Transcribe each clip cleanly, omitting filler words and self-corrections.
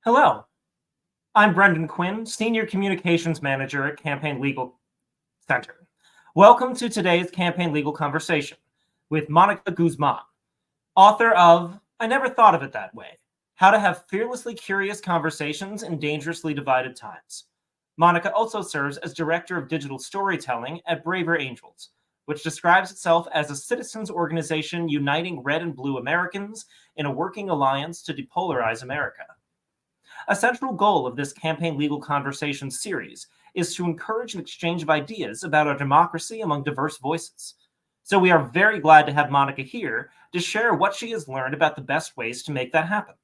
Hello, I'm Brendan Quinn, Senior Communications Manager at Campaign Legal Center. Welcome to today's Campaign Legal Conversation with Mónica Guzmán, author of I Never Thought of It That Way, How to Have Fearlessly Curious Conversations in Dangerously Divided Times. Mónica also serves as Director of Digital Storytelling at Braver Angels, which describes itself as a citizens organization uniting red and blue Americans in a working alliance to depolarize America. A central goal of this Campaign Legal Conversations series is to encourage an exchange of ideas about our democracy among diverse voices. So we are very glad to have Mónica here to share what she has learned about the best ways to make that happen.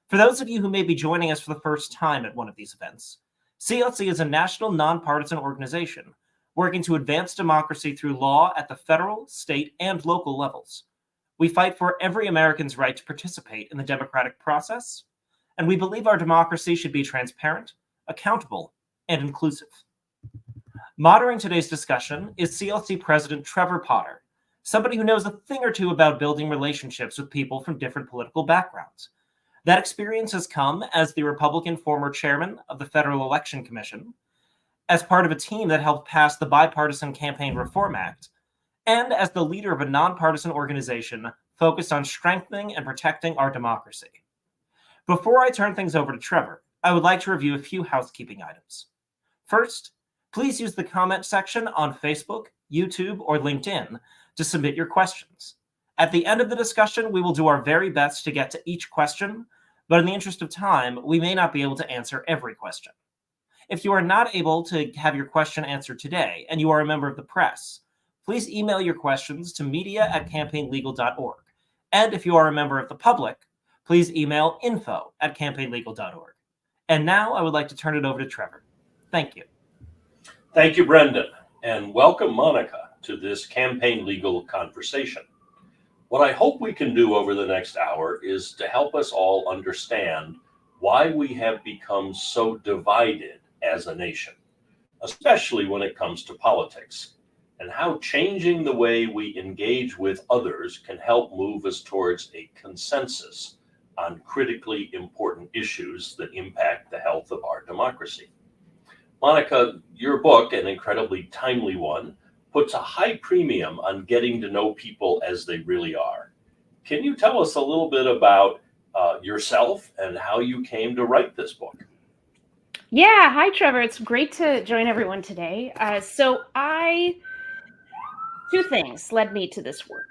For those of you who may be joining us for the first time at one of these events, CLC is a national nonpartisan organization working to advance democracy through law at the federal, state, and local levels. We fight for every American's right to participate in the democratic process, and we believe our democracy should be transparent, accountable, and inclusive. Moderating today's discussion is CLC President Trevor Potter, somebody who knows a thing or two about building relationships with people from different political backgrounds. That experience has come as the Republican former chairman of the Federal Election Commission, as part of a team that helped pass the Bipartisan Campaign Reform Act, and as the leader of a nonpartisan organization focused on strengthening and protecting our democracy. Before I turn things over to Trevor, I would like to review a few housekeeping items. First, please use the comment section on Facebook, YouTube, or LinkedIn to submit your questions. At the end of the discussion, we will do our very best to get to each question, but in the interest of time, we may not be able to answer every question. If you are not able to have your question answered today and you are a member of the press, please email your questions to media@campaignlegal.org. And if you are a member of the public, please email info@campaignlegal.org. And now I would like to turn it over to Trevor. Thank you. Thank you, Brendan, and welcome, Mónica, to this Campaign Legal Conversation. What I hope we can do over the next hour is to help us all understand why we have become so divided as a nation, especially when it comes to politics, and how changing the way we engage with others can help move us towards a consensus on critically important issues that impact the health of our democracy. Mónica, your book, an incredibly timely one, puts a high premium on getting to know people as they really are. Can you tell us a little bit about yourself and how you came to write this book? Yeah, hi, Trevor. It's great to join everyone today. Two things led me to this work.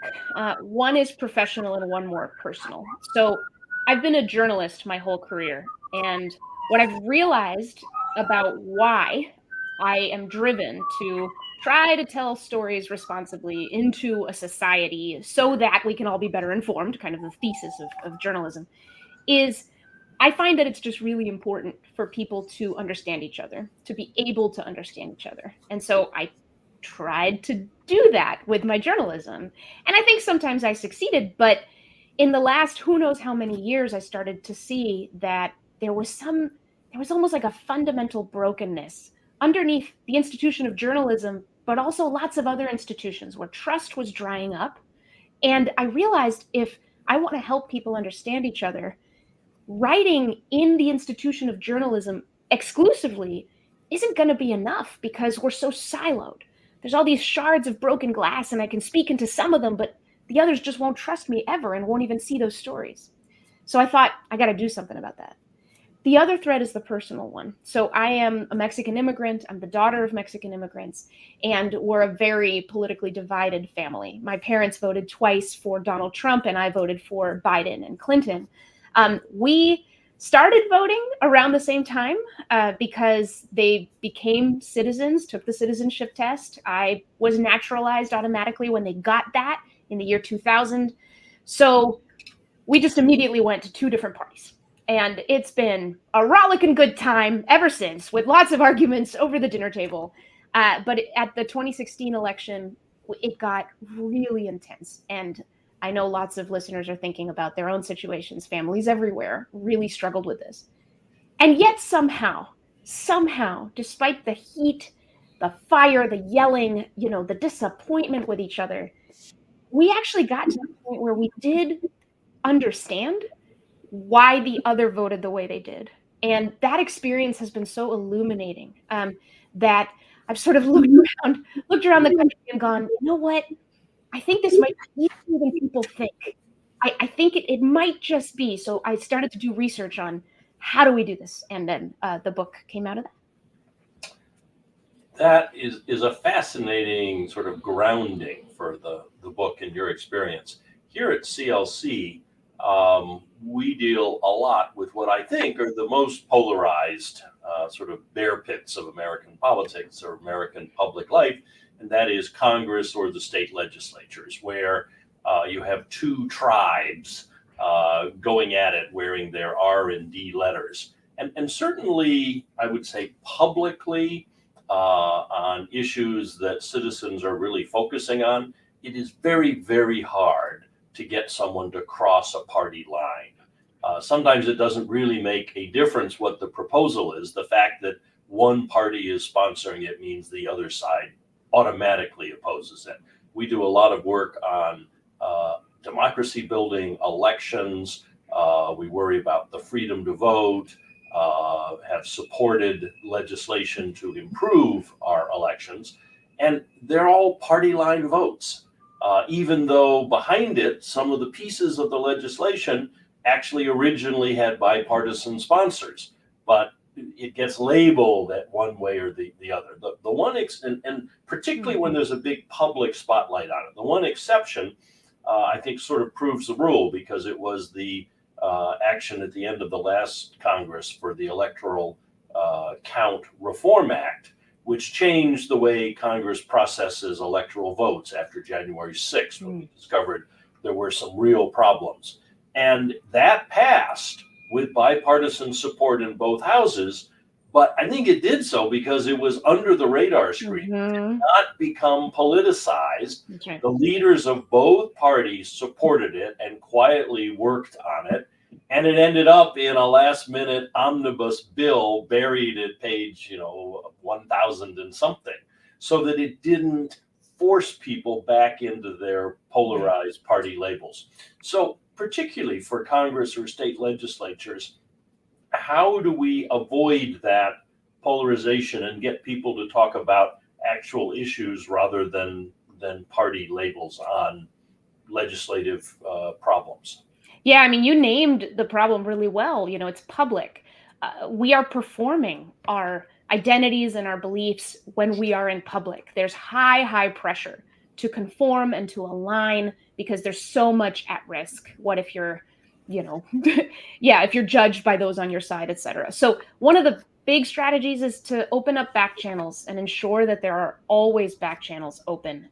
One is professional and one more personal. So I've been a journalist my whole career, and what I've realized about why I am driven to try to tell stories responsibly into a society so that we can all be better informed, kind of the thesis of journalism, is I find that it's just really important for people to understand each other, to be able to understand each other. And so I tried to do that with my journalism. And I think sometimes I succeeded, but in the last who knows how many years, I started to see that there was almost like a fundamental brokenness underneath the institution of journalism, but also lots of other institutions where trust was drying up. And I realized if I want to help people understand each other, writing in the institution of journalism exclusively isn't going to be enough because we're so siloed. There's all these shards of broken glass, and I can speak into some of them, but the others just won't trust me ever and won't even see those stories. So I thought, I got to do something about that. The other thread is the personal one. So I am a Mexican immigrant. I'm the daughter of Mexican immigrants, and we're a very politically divided family. My parents voted twice for Donald Trump, and I voted for Biden and Clinton. We started voting around the same time because they became citizens, took the citizenship test. I was naturalized automatically when they got that in the year 2000. So we just immediately went to two different parties. And it's been a rollicking good time ever since, with lots of arguments over the dinner table. But at the 2016 election, it got really intense. And I know lots of listeners are thinking about their own situations. Families everywhere really struggled with this. And yet somehow, despite the heat, the fire, the yelling, the disappointment with each other, we actually got to the point where we did understand why the other voted the way they did. And that experience has been so illuminating that I've sort of looked around the country and gone, you know what? I think this might be easier than people think. I think it might just be. So I started to do research on how do we do this? And then the book came out of that. That is a fascinating sort of grounding for the book and your experience. Here at CLC, we deal a lot with what I think are the most polarized sort of bear pits of American politics or American public life, and that is Congress or the state legislatures, where you have two tribes going at it wearing their R and D letters. And certainly, I would say publicly, on issues that citizens are really focusing on, it is very, very hard to get someone to cross a party line. Sometimes it doesn't really make a difference what the proposal is. The fact that one party is sponsoring it means the other side automatically opposes it. We do a lot of work on democracy building, elections. We worry about the freedom to vote. Have supported legislation to improve our elections, and they're all party line votes, even though behind it, some of the pieces of the legislation actually originally had bipartisan sponsors, but it gets labeled at one way or the other. The one, and particularly when there's a big public spotlight on it, the one exception, I think sort of proves the rule, because it was the action at the end of the last Congress for the Electoral Count Reform Act, which changed the way Congress processes electoral votes after January 6th, when we discovered there were some real problems. And that passed with bipartisan support in both houses, but I think it did so because it was under the radar screen. It did not become politicized. Okay. The leaders of both parties supported it and quietly worked on it. And it ended up in a last-minute omnibus bill buried at page, 1,000 and something, so that it didn't force people back into their polarized party labels. So particularly for Congress or state legislatures, how do we avoid that polarization and get people to talk about actual issues rather than party labels on legislative problems? Yeah, I mean, you named the problem really well. It's public. We are performing our identities and our beliefs when we are in public. There's high pressure to conform and to align because there's so much at risk. What if you're, if you're judged by those on your side, et cetera. So one of the big strategies is to open up back channels and ensure that there are always back channels open.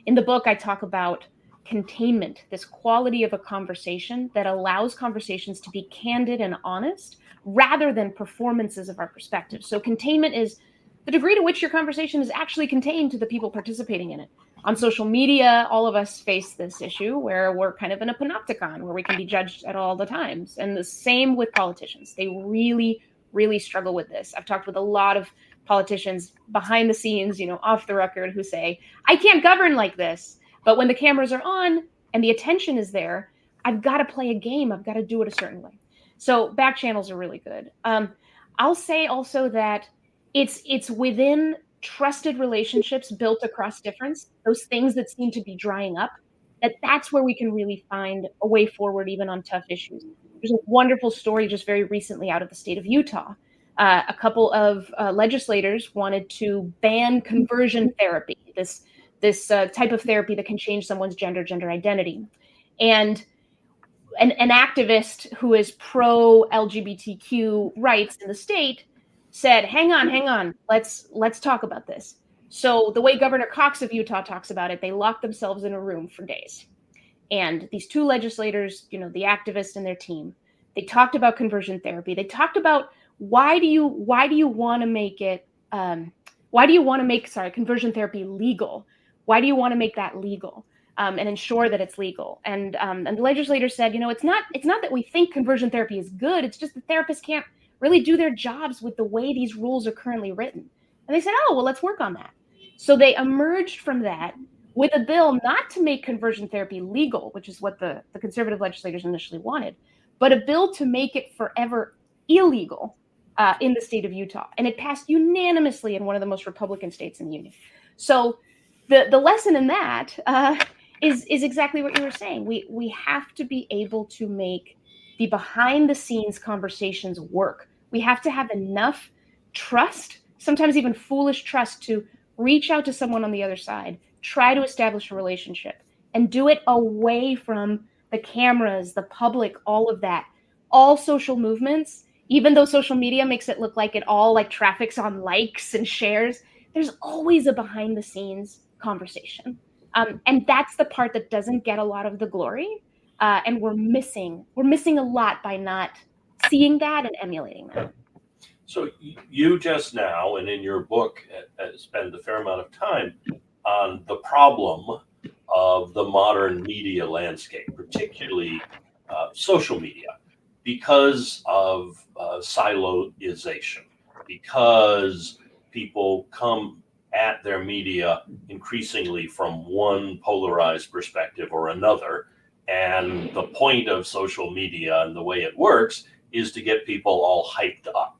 In the book, I talk about containment, this quality of a conversation that allows conversations to be candid and honest rather than performances of our perspective. So containment is the degree to which your conversation is actually contained to the people participating in it. On social media, all of us face this issue where we're kind of in a panopticon where we can be judged at all the times. And the same with politicians. They really, really struggle with this. I've talked with a lot of politicians behind the scenes, off the record, who say, I can't govern like this. But when the cameras are on and the attention is there, I've got to play a game. I've got to do it a certain way. So back channels are really good. I'll say also that it's within trusted relationships built across difference, those things that seem to be drying up, that's where we can really find a way forward even on tough issues. There's a wonderful story just very recently out of the state of Utah. A couple of legislators wanted to ban conversion therapy, this type of therapy that can change someone's gender identity. And an activist who is pro-LGBTQ rights in the state said, hang on, let's talk about this. So the way Governor Cox of Utah talks about it, they locked themselves in a room for days. And these two legislators, the activist and their team, they talked about conversion therapy. They talked about why do you want to make conversion therapy legal? Why do you want to make that legal and ensure that it's legal? And the legislators said, it's not that we think conversion therapy is good. It's just the therapists can't really do their jobs with the way these rules are currently written. And they said, oh, well, let's work on that. So they emerged from that with a bill not to make conversion therapy legal, which is what the conservative legislators initially wanted, but a bill to make it forever illegal in the state of Utah. And it passed unanimously in one of the most Republican states in the union. So the lesson in that is exactly what you were saying. We have to be able to make the behind the scenes conversations work. We have to have enough trust, sometimes even foolish trust, to reach out to someone on the other side, try to establish a relationship, and do it away from the cameras, the public, all of that. All social movements, even though social media makes it look like it all like traffics on likes and shares, there's always a behind the scenes conversation. And that's the part that doesn't get a lot of the glory. And we're missing a lot by not seeing that and emulating that. So you just now, and in your book, spend a fair amount of time on the problem of the modern media landscape, particularly social media, because of siloization, because people come at their media increasingly from one polarized perspective or another. And the point of social media and the way it works is to get people all hyped up.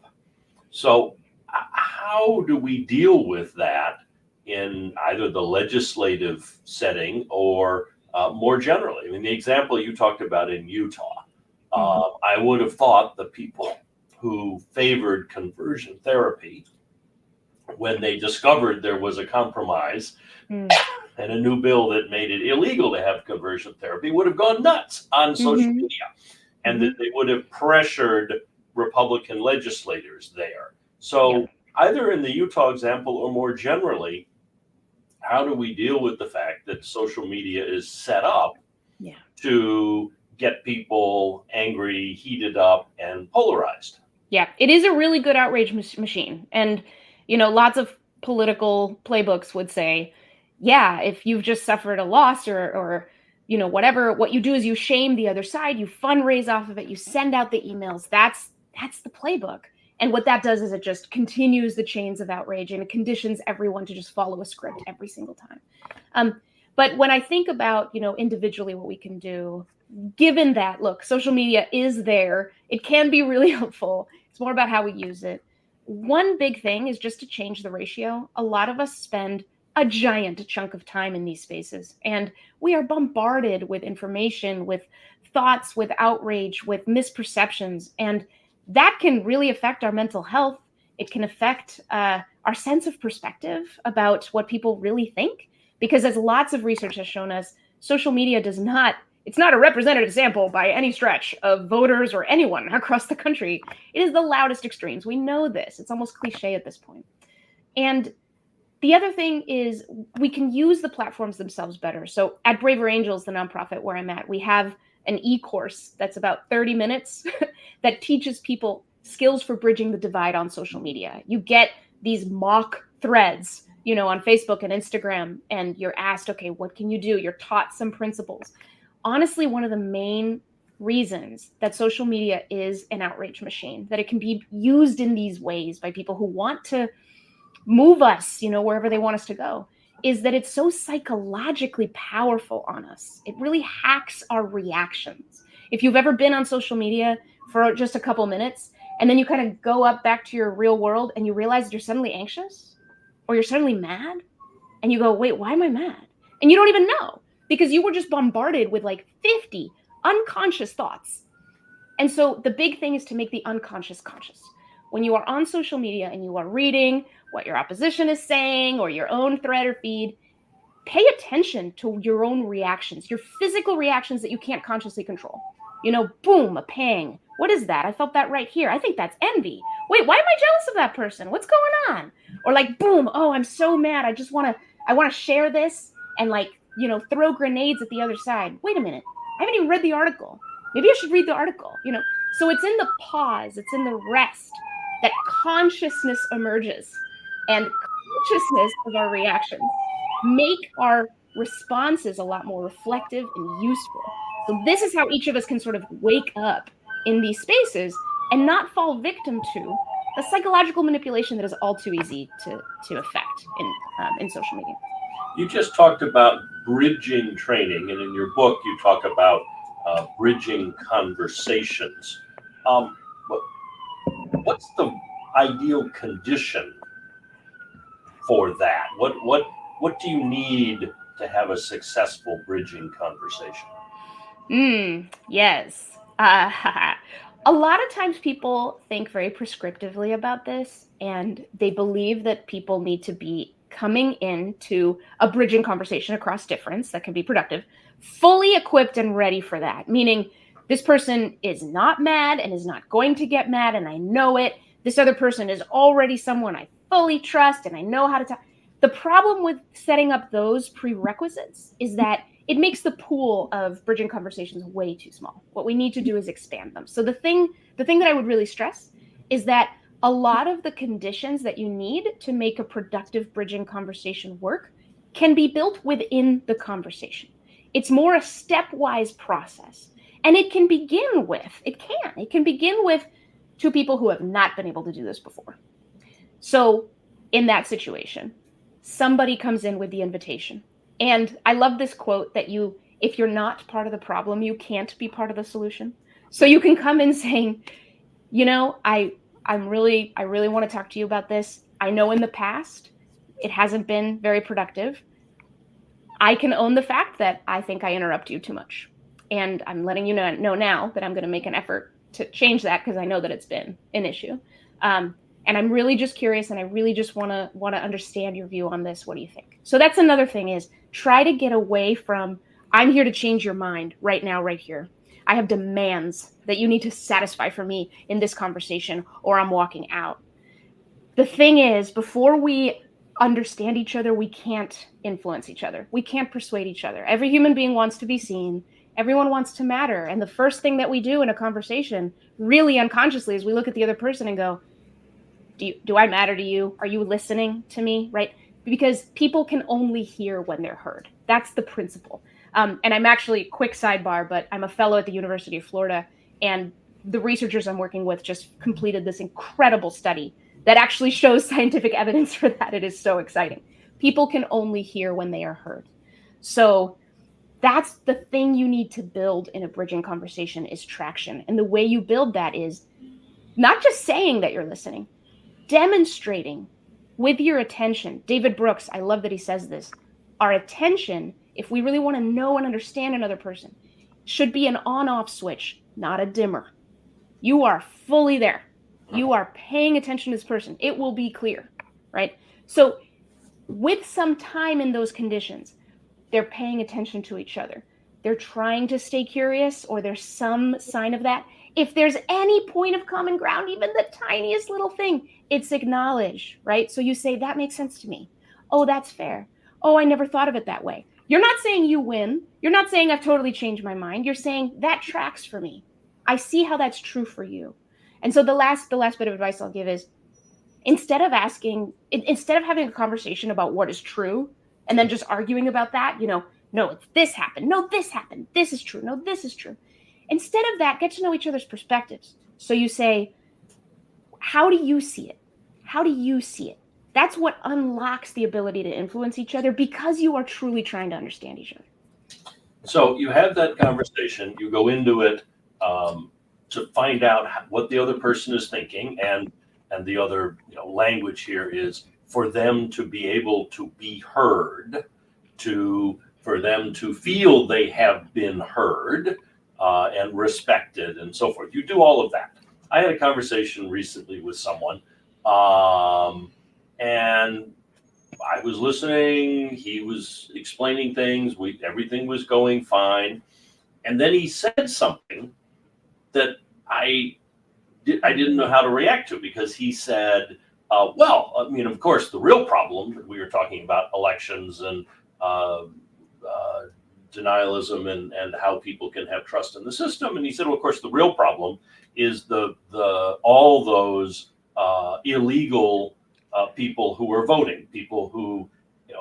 So how do we deal with that in either the legislative setting or more generally? I mean, the example you talked about in Utah, I would have thought the people who favored conversion therapy, when they discovered there was a compromise and a new bill that made it illegal to have conversion therapy, would have gone nuts on social media, and that they would have pressured Republican legislators there. So either in the Utah example or more generally, how do we deal with the fact that social media is set up to get people angry, heated up, and polarized? Yeah, it is a really good outrage machine. And, you know, lots of political playbooks would say, yeah, if you've just suffered a loss or you know, whatever, what you do is you shame the other side, you fundraise off of it, you send out the emails. That's the playbook. And what that does is it just continues the chains of outrage, and it conditions everyone to just follow a script every single time. But when I think about, you know, individually what we can do, given that, look, social media is there, it can be really helpful. It's more about how we use it. One big thing is just to change the ratio. A lot of us spend a giant chunk of time in these spaces, and we are bombarded with information, with thoughts, with outrage, with misperceptions, and that can really affect our mental health. It can affect our sense of perspective about what people really think, because as lots of research has shown us, social media it's not a representative sample by any stretch of voters or anyone across the country. It is the loudest extremes. We know this. It's almost cliche at this point. And the other thing is we can use the platforms themselves better. So at Braver Angels, the nonprofit where I'm at, we have an e-course that's about 30 minutes that teaches people skills for bridging the divide on social media. You get these mock threads, you know, on Facebook and Instagram, and you're asked, okay, what can you do? You're taught some principles. Honestly, one of the main reasons that social media is an outrage machine, that it can be used in these ways by people who want to move us, you know, wherever they want us to go, is that it's so psychologically powerful on us. It really hacks our reactions. If you've ever been on social media for just a couple minutes, and then you kind of go up back to your real world and you realize that you're suddenly anxious or you're suddenly mad, and you go, wait, why am I mad? And you don't even know, because you were just bombarded with like 50 unconscious thoughts. And so the big thing is to make the unconscious conscious. When you are on social media and you are reading what your opposition is saying or your own thread or feed, pay attention to your own reactions, your physical reactions that you can't consciously control. You know, boom, a pang. What is that? I felt that right here. I think that's envy. Wait, why am I jealous of that person? What's going on? Or like, boom, oh, I'm so mad. I want to share this and like, you know, throw grenades at the other side. Wait a minute. I haven't even read the article. Maybe I should read the article, you know? So it's in the pause, it's in the rest that consciousness emerges, and consciousness of our reactions make our responses a lot more reflective and useful. So this is how each of us can sort of wake up in these spaces and not fall victim to the psychological manipulation that is all too easy to affect in social media. You just talked about bridging training, and in your book you talk about bridging conversations. What's the ideal condition for that? What do you need to have a successful bridging conversation? Yes. A lot of times people think very prescriptively about this, and they believe that people need to be coming into a bridging conversation across difference that can be productive, fully equipped and ready for that. Meaning, this person is not mad and is not going to get mad, and I know it. This other person is already someone I fully trust, and I know how to talk. The problem with setting up those prerequisites is that it makes the pool of bridging conversations way too small. What we need to do is expand them. So the thing that I would really stress is that a lot of the conditions that you need to make a productive bridging conversation work can be built within the conversation. It's more a stepwise process. And it can begin with two people who have not been able to do this before. So in that situation, somebody comes in with the invitation. And I love this quote that if you're not part of the problem, you can't be part of the solution. So you can come in saying, I really want to talk to you about this. I know in the past, it hasn't been very productive. I can own the fact that I think I interrupt you too much. And I'm letting you know now that I'm going to make an effort to change that because I know that it's been an issue. And I'm really just curious, and I really just want to understand your view on this. What do you think? So that's another thing, is try to get away from, I'm here to change your mind right now, right here. I have demands that you need to satisfy for me in this conversation, or I'm walking out. The thing is, before we understand each other, we can't influence each other. We can't persuade each other. Every human being wants to be seen. Everyone wants to matter. And the first thing that we do in a conversation, really unconsciously, is we look at the other person and go, do I matter to you? Are you listening to me? Right? Because people can only hear when they're heard. That's the principle. And I'm actually, quick sidebar, but I'm a fellow at the University of Florida, and the researchers I'm working with just completed this incredible study that actually shows scientific evidence for that. It is so exciting. People can only hear when they are heard. So that's the thing you need to build in a bridging conversation, is traction. And the way you build that is not just saying that you're listening, demonstrating with your attention. David Brooks, I love that he says this. Our attention, if we really want to know and understand another person, should be an on-off switch, not a dimmer. You are fully there. You are paying attention to this person. It will be clear, right? So with some time in those conditions, they're paying attention to each other. They're trying to stay curious, or there's some sign of that. If there's any point of common ground, even the tiniest little thing, it's acknowledged, right? So you say, that makes sense to me. Oh, that's fair. Oh, I never thought of it that way. You're not saying you win. You're not saying I've totally changed my mind. You're saying that tracks for me. I see how that's true for you. And so the last bit of advice I'll give is, instead of having a conversation about what is true and then just arguing about that, no, it's this happened. No, this happened. This is true. No, this is true. Instead of that, get to know each other's perspectives. So you say, how do you see it? How do you see it? That's what unlocks the ability to influence each other, because you are truly trying to understand each other. So you have that conversation, you go into it to find out what the other person is thinking, and the other language here is for them to be able to be heard, for them to feel they have been heard and respected and so forth. You do all of that. I had a conversation recently with someone, and I was listening. He was explaining things. Everything was going fine, and then he said something that I didn't know how to react to, because he said, of course, the real problem, we were talking about elections and denialism and how people can have trust in the system. And he said, well, of course, the real problem is all those illegal people who are voting, people who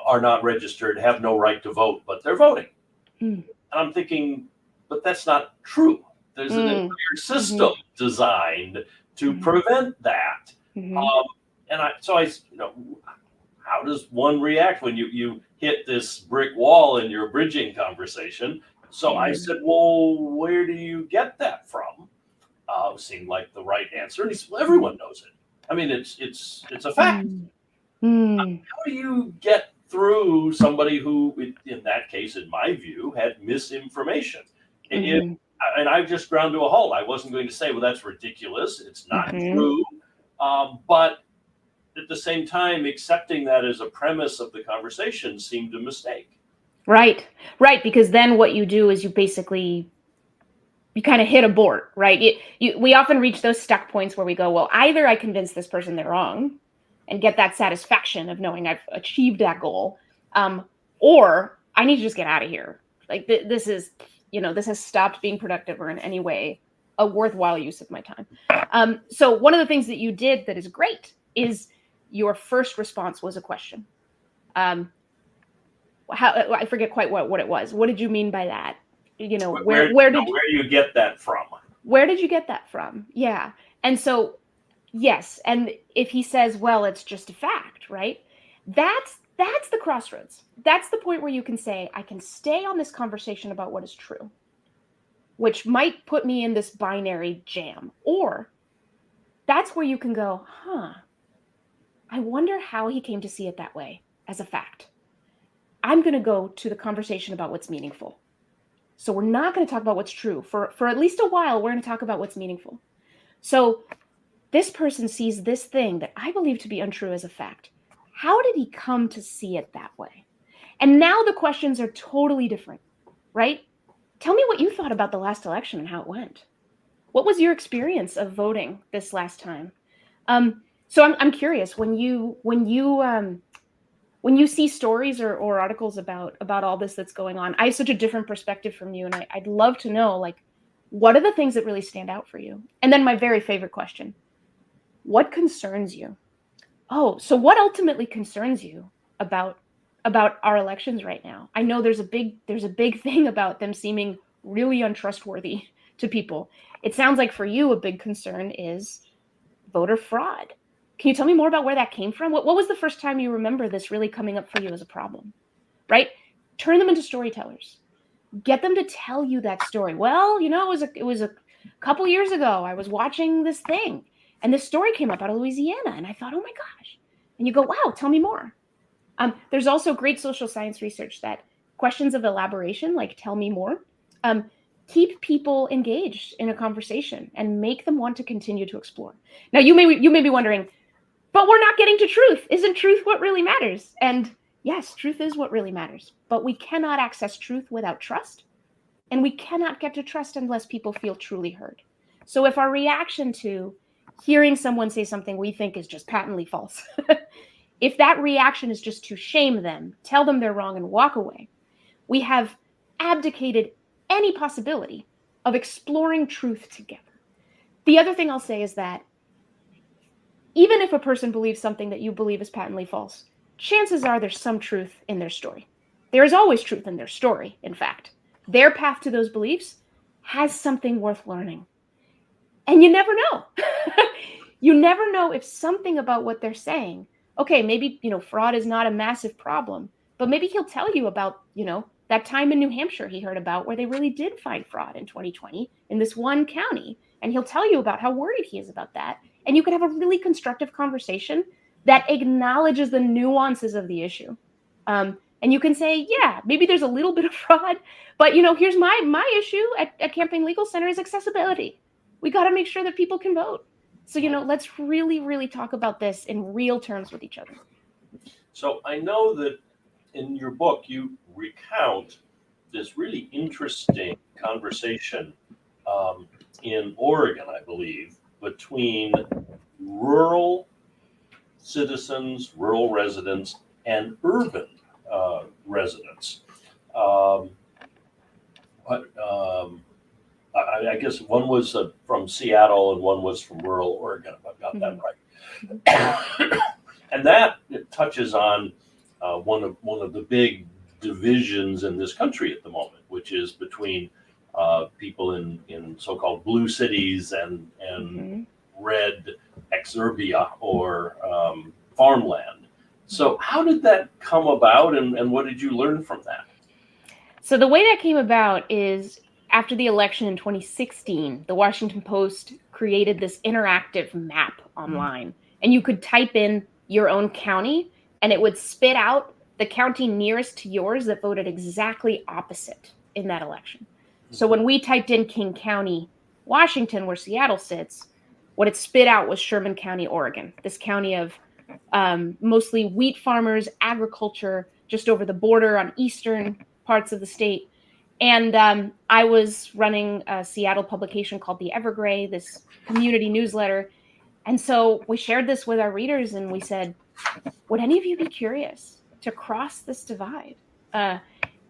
are not registered, have no right to vote, but they're voting. And I'm thinking, but that's not true. There's an entire system designed to prevent that. How does one react when you hit this brick wall in your bridging conversation? So I said, well, where do you get that from? Seemed like the right answer. And he said, well, everyone knows it. I mean, it's a fact. How do you get through somebody who, in that case, in my view, had misinformation? And I just ground to a halt. I wasn't going to say, well, that's ridiculous. It's not true. But at the same time, accepting that as a premise of the conversation seemed a mistake. Right. Because then what you do is you kind of hit a board, right? We often reach those stuck points where we go, well, either I convince this person they're wrong and get that satisfaction of knowing I've achieved that goal, or I need to just get out of here. Like this has stopped being productive or in any way a worthwhile use of my time. So one of the things that you did that is great is your first response was a question. I forget quite what it was. What did you mean by that? Where do you get that from? Where did you get that from? Yeah. And so, yes. And if he says, well, it's just a fact, right? That's the crossroads. That's the point where you can say, I can stay on this conversation about what is true, which might put me in this binary jam. Or that's where you can go, I wonder how he came to see it that way as a fact. I'm going to go to the conversation about what's meaningful. So we're not going to talk about what's true. For at least a while, we're going to talk about what's meaningful. So this person sees this thing that I believe to be untrue as a fact. How did he come to see it that way? And now the questions are totally different, right? Tell me what you thought about the last election and how it went. What was your experience of voting this last time? So I'm curious, when you see stories or articles about all this that's going on, I have such a different perspective from you, and I'd love to know, like, what are the things that really stand out for you? And then my very favorite question, what concerns you? Oh, so what ultimately concerns you about our elections right now? I know there's a big thing about them seeming really untrustworthy to people. It sounds like for you, a big concern is voter fraud. Can you tell me more about where that came from? What was the first time you remember this really coming up for you as a problem, right? Turn them into storytellers. Get them to tell you that story. Well, it was a couple years ago. I was watching this thing and this story came up out of Louisiana and I thought, oh my gosh. And you go, wow, tell me more. There's also great social science research that questions of elaboration, like tell me more, keep people engaged in a conversation and make them want to continue to explore. Now, you may be wondering, but we're not getting to truth. Isn't truth what really matters? And yes, truth is what really matters. But we cannot access truth without trust. And we cannot get to trust unless people feel truly heard. So if our reaction to hearing someone say something we think is just patently false, if that reaction is just to shame them, tell them they're wrong and walk away, we have abdicated any possibility of exploring truth together. The other thing I'll say is that even if a person believes something that you believe is patently false, chances are there's some truth in their story. There is always truth in their story, in fact. Their path to those beliefs has something worth learning. And you never know. You never know if something about what they're saying, okay, maybe, fraud is not a massive problem, but maybe he'll tell you about, that time in New Hampshire he heard about where they really did find fraud in 2020 in this one county. And he'll tell you about how worried he is about that. And you can have a really constructive conversation that acknowledges the nuances of the issue. And you can say, yeah, maybe there's a little bit of fraud, but here's my issue at Campaign Legal Center is accessibility. We got to make sure that people can vote. So, let's really, really talk about this in real terms with each other. So I know that in your book, you recount this really interesting conversation in Oregon, I believe, between rural citizens, rural residents, and urban residents. I guess one was from Seattle and one was from rural Oregon, if I've got that right. And that touches on one of the big divisions in this country at the moment, which is between people in so-called blue cities and red exurbia or farmland. So how did that come about and what did you learn from that? So the way that came about is after the election in 2016, the Washington Post created this interactive map online, and you could type in your own county, and it would spit out the county nearest to yours that voted exactly opposite in that election. So when we typed in King County, Washington, where Seattle sits, what it spit out was Sherman County, Oregon, this county of mostly wheat farmers, agriculture, just over the border on eastern parts of the state. And I was running a Seattle publication called The Evergrey, this community newsletter. And so we shared this with our readers and we said, would any of you be curious to cross this divide? And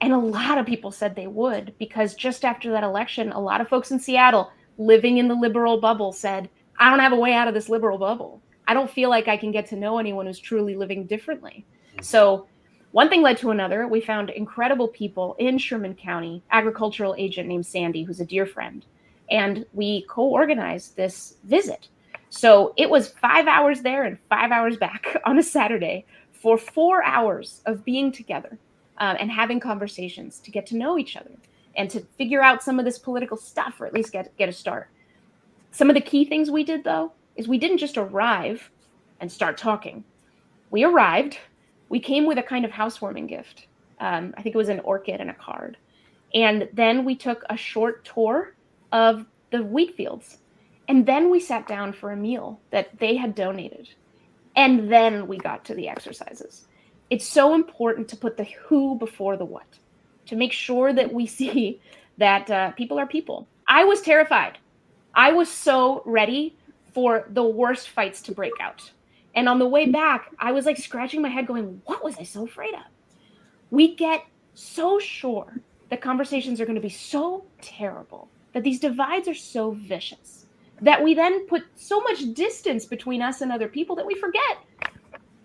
a lot of people said they would, because just after that election, a lot of folks in Seattle living in the liberal bubble said, I don't have a way out of this liberal bubble. I don't feel like I can get to know anyone who's truly living differently. So one thing led to another. We found incredible people in Sherman County, agricultural agent named Sandy, who's a dear friend. And we co-organized this visit. So it was 5 hours there and 5 hours back on a Saturday for 4 hours of being together and having conversations to get to know each other and to figure out some of this political stuff, or at least get a start. Some of the key things we did, though, is we didn't just arrive and start talking. We arrived. We came with a kind of housewarming gift. I think it was an orchid and a card. And then we took a short tour of the wheat fields. And then we sat down for a meal that they had donated. And then we got to the exercises. It's so important to put the who before the what, to make sure that we see that people are people. I was terrified. I was so ready for the worst fights to break out. And on the way back, I was like scratching my head going, what was I so afraid of? We get so sure that conversations are going to be so terrible, that these divides are so vicious, that we then put so much distance between us and other people that we forget.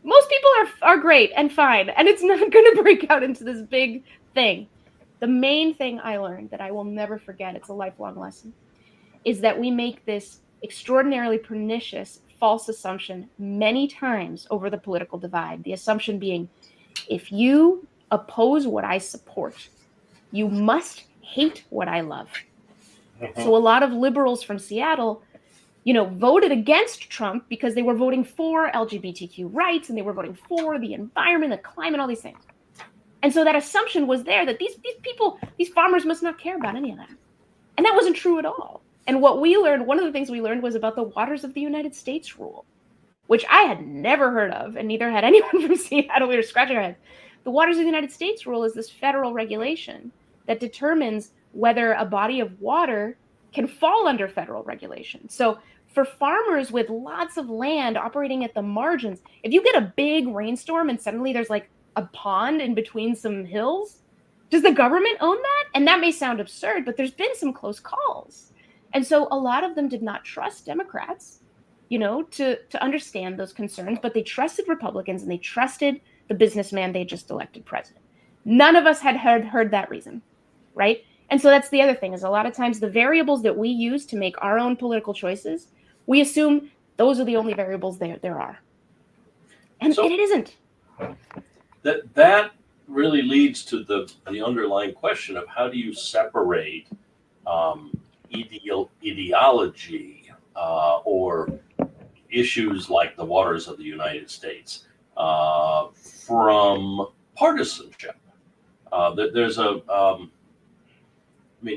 Most people are great and fine, and it's not going to break out into this big thing. The main thing I learned that I will never forget, it's a lifelong lesson, is that we make this extraordinarily pernicious false assumption many times over the political divide. The assumption being, if you oppose what I support, you must hate what I love. So a lot of liberals from Seattle, voted against Trump because they were voting for LGBTQ rights and they were voting for the environment, the climate, all these things. And so that assumption was there that these people, these farmers must not care about any of that. And that wasn't true at all. And what we learned, one of the things we learned was about the Waters of the United States rule, which I had never heard of, and neither had anyone from Seattle. We were scratching our heads. The Waters of the United States rule is this federal regulation that determines whether a body of water can fall under federal regulation. So for farmers with lots of land operating at the margins, if you get a big rainstorm and suddenly there's like a pond in between some hills, does the government own that? And that may sound absurd, but there's been some close calls. And so a lot of them did not trust Democrats, to understand those concerns, but they trusted Republicans and they trusted the businessman they just elected president. None of us had heard that reason, right? And so that's the other thing, is a lot of times the variables that we use to make our own political choices, we assume those are the only variables there are. And it isn't. That really leads to the underlying question of how do you separate ideology or issues like the waters of the United States from partisanship. There's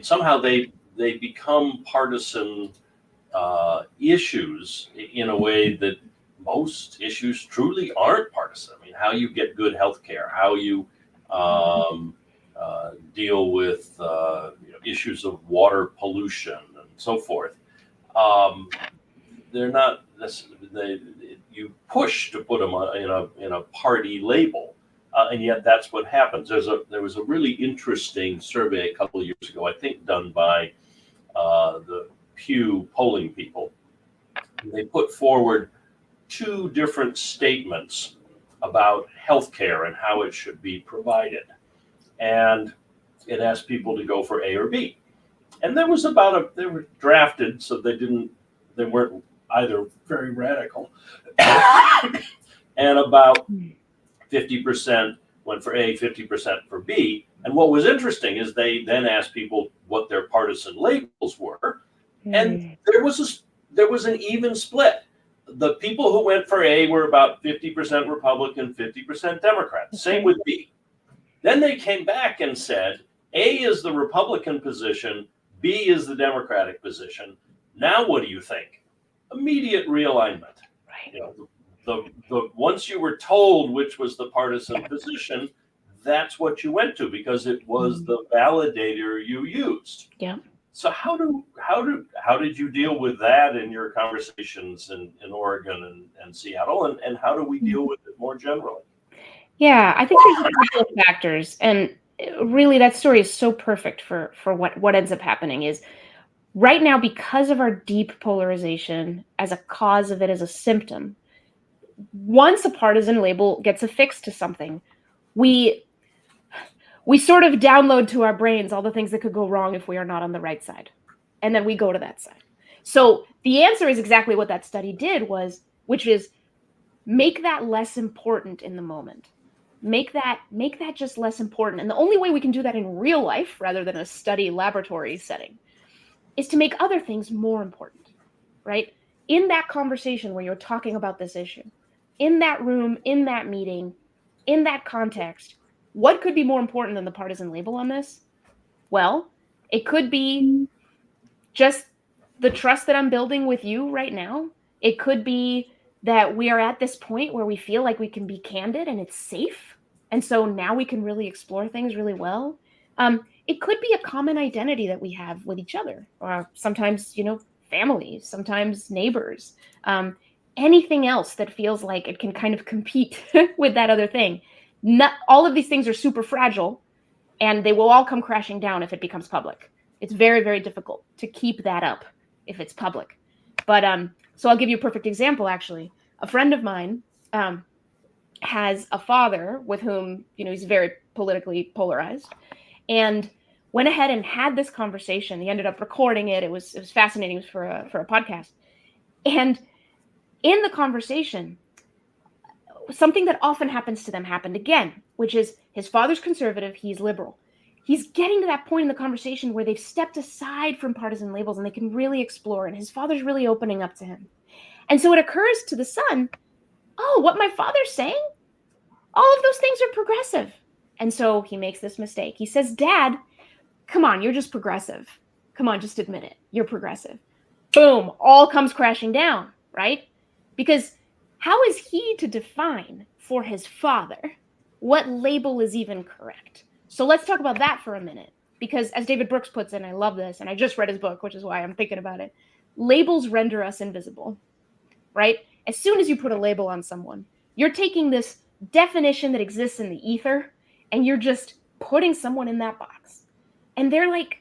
somehow they become partisan issues in a way that most issues truly aren't partisan. How you get good health care, how you deal with issues of water pollution and so forth. They're not necessarily, you push to put them in a party label. And yet that's what happens. There was a really interesting survey a couple of years ago, I think done by the Pew polling people. They put forward two different statements about healthcare and how it should be provided. And it asked people to go for A or B. And there was they were drafted, so they weren't either very radical. And about 50% went for A, 50% for B. And what was interesting is they then asked people what their partisan labels were, and there was an even split. The people who went for A were about 50% Republican, 50% Democrat. Same with B. Then they came back and said, A is the Republican position, B is the Democratic position. Now what do you think? Immediate realignment. Right. You know, the once you were told which was the partisan position, that's what you went to because it was the validator you used. Yeah. So how did you deal with that in your conversations in Oregon and Seattle, and how do we deal with it more generally? Yeah, I think there's a couple of factors, and really that story is so perfect for what ends up happening is right now, because of our deep polarization as a cause of it as a symptom, once a partisan label gets affixed to something, we sort of download to our brains all the things that could go wrong if we are not on the right side. And then we go to that side. So the answer is exactly what that study did which is make that less important in the moment. Make that just less important. And the only way we can do that in real life, rather than a study laboratory setting, is to make other things more important, right? In that conversation where you're talking about this issue, in that room, in that meeting, in that context, what could be more important than the partisan label on this? Well, it could be just the trust that I'm building with you right now. It could be that we are at this point where we feel like we can be candid and it's safe. And so now we can really explore things really well. It could be a common identity that we have with each other, or sometimes, family, sometimes neighbors, anything else that feels like it can kind of compete with that other thing. Not all of these things are super fragile, and they will all come crashing down if it becomes public. It's very, very difficult to keep that up if it's public. But so I'll give you a perfect example, actually. A friend of mine has a father with whom, he's very politically polarized, and went ahead and had this conversation. He ended up recording it. It was fascinating for a podcast. And in the conversation, something that often happens to them happened again, which is his father's conservative, he's liberal. He's getting to that point in the conversation where they've stepped aside from partisan labels and they can really explore, and his father's really opening up to him. And so it occurs to the son, oh, what my father's saying? All of those things are progressive. And so he makes this mistake. He says, Dad, come on, you're just progressive. Come on, just admit it. You're progressive. Boom, all comes crashing down, right? Because how is he to define for his father what label is even correct? So let's talk about that for a minute. Because as David Brooks puts it, and I love this, and I just read his book, which is why I'm thinking about it, labels render us invisible, right? As soon as you put a label on someone, you're taking this definition that exists in the ether, and you're just putting someone in that box. And they're like,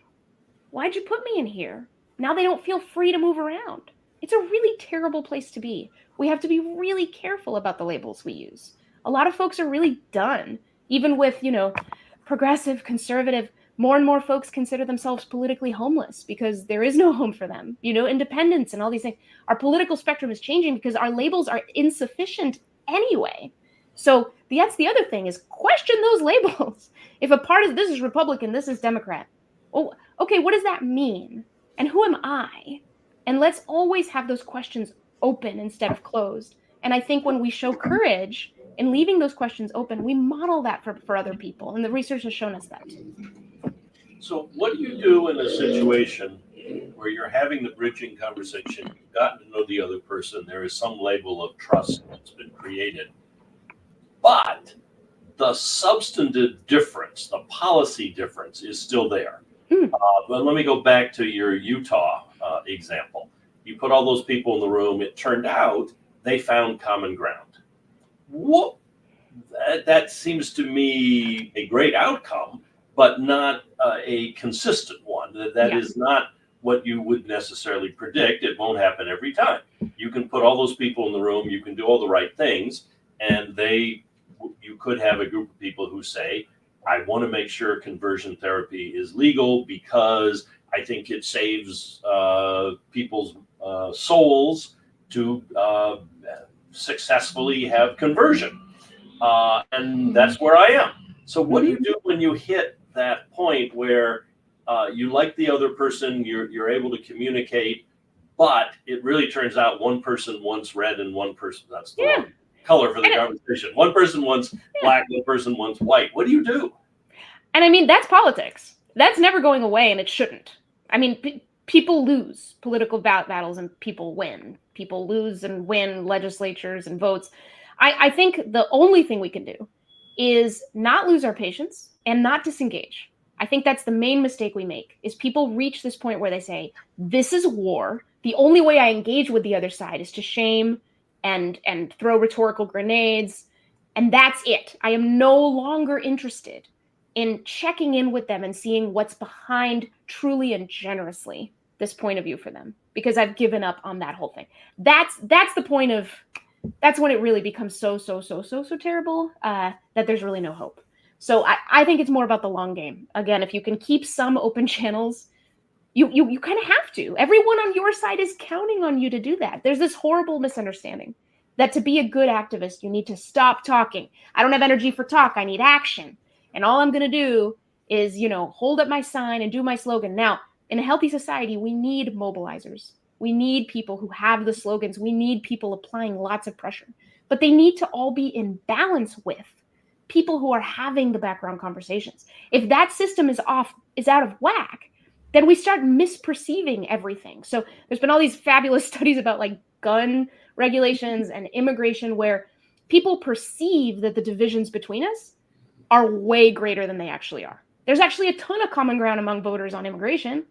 why'd you put me in here? Now they don't feel free to move around. It's a really terrible place to be. We have to be really careful about the labels we use. A lot of folks are really done, even with, progressive, conservative. More and more folks consider themselves politically homeless because there is no home for them, independence and all these things. Our political spectrum is changing because our labels are insufficient anyway. So that's the other thing, is question those labels. If a part of this is Republican, this is Democrat. Oh, okay, what does that mean? And who am I? And let's always have those questions open instead of closed. And I think when we show courage in leaving those questions open, we model that for other people. And the research has shown us that. So what do you do in a situation where you're having the bridging conversation, you've gotten to know the other person, there is some label of trust that's been created, but the substantive difference, the policy difference is still there? But let me go back to your Utah example. You put all those people in the room. It turned out they found common ground. What? That seems to me a great outcome, but not a consistent one. That is not what you would necessarily predict. It won't happen every time. You can put all those people in the room. You can do all the right things, and you could have a group of people who say, I want to make sure conversion therapy is legal because I think it saves people's souls to successfully have conversion. and that's where I am. So what do you do when you hit that point where you like the other person, you're able to communicate, but it really turns out one person wants red and one person, that's the wrong color for the conversation. One person wants black, one person wants white. What do you do? And I mean, that's politics. That's never going away, and it shouldn't. I mean, people lose political battles and people win. People lose and win legislatures and votes. I think the only thing we can do is not lose our patience and not disengage. I think that's the main mistake we make, is people reach this point where they say, this is war. The only way I engage with the other side is to shame and throw rhetorical grenades. And that's it. I am no longer interested in checking in with them and seeing what's behind truly and generously this point of view for them, because I've given up on that whole thing. That's the point of, that's when it really becomes so terrible that there's really no hope. So I think it's more about the long game. Again, if you can keep some open channels, you kind of have to. Everyone on your side is counting on you to do that. There's this horrible misunderstanding that to be a good activist, you need to stop talking. I don't have energy for talk. I need action. And all I'm going to do is, hold up my sign and do my slogan. Now, in a healthy society, we need mobilizers. We need people who have the slogans. We need people applying lots of pressure. But they need to all be in balance with people who are having the background conversations. If that system is out of whack, then we start misperceiving everything. So there's been all these fabulous studies about like gun regulations and immigration where people perceive that the divisions between us are way greater than they actually are. There's actually a ton of common ground among voters on immigration,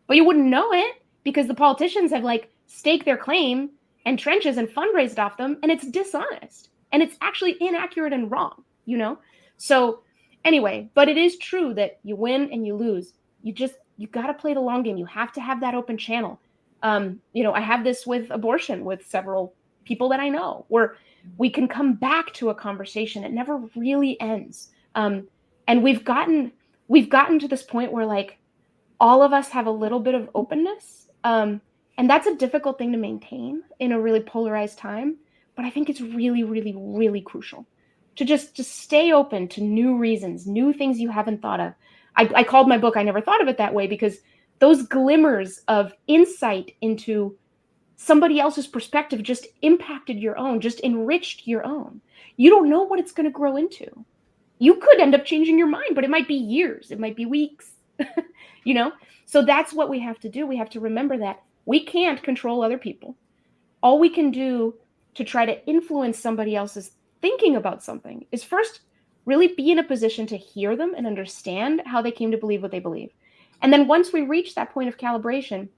but you wouldn't know it because the politicians have like staked their claim and trenches and fundraised off them, and it's dishonest and it's actually inaccurate and wrong, So anyway, but it is true that you win and you lose. You got to play the long game. You have to have that open channel. I have this with abortion with several people that I know, where we can come back to a conversation. It never really ends. And we've gotten to this point where like all of us have a little bit of openness. And that's a difficult thing to maintain in a really polarized time. But I think it's really, really, really crucial to just stay open to new reasons, new things you haven't thought of. I called my book I Never Thought of It That Way, because those glimmers of insight into somebody else's perspective just impacted your own, just enriched your own. You don't know what it's going to grow into. You could end up changing your mind, but it might be years. It might be weeks, So that's what we have to do. We have to remember that we can't control other people. All we can do to try to influence somebody else's thinking about something is first really be in a position to hear them and understand how they came to believe what they believe. And then once we reach that point of calibration,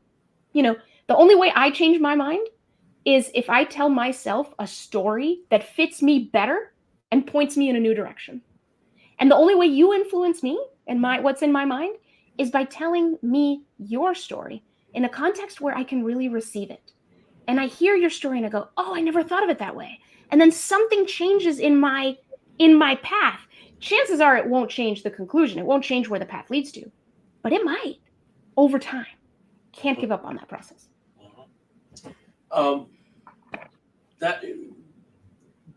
the only way I change my mind is if I tell myself a story that fits me better and points me in a new direction. And the only way you influence me and what's in my mind is by telling me your story in a context where I can really receive it. And I hear your story and I go, oh, I never thought of it that way. And then something changes in my path. Chances are it won't change the conclusion. It won't change where the path leads to, but it might over time. Can't give up on that process. That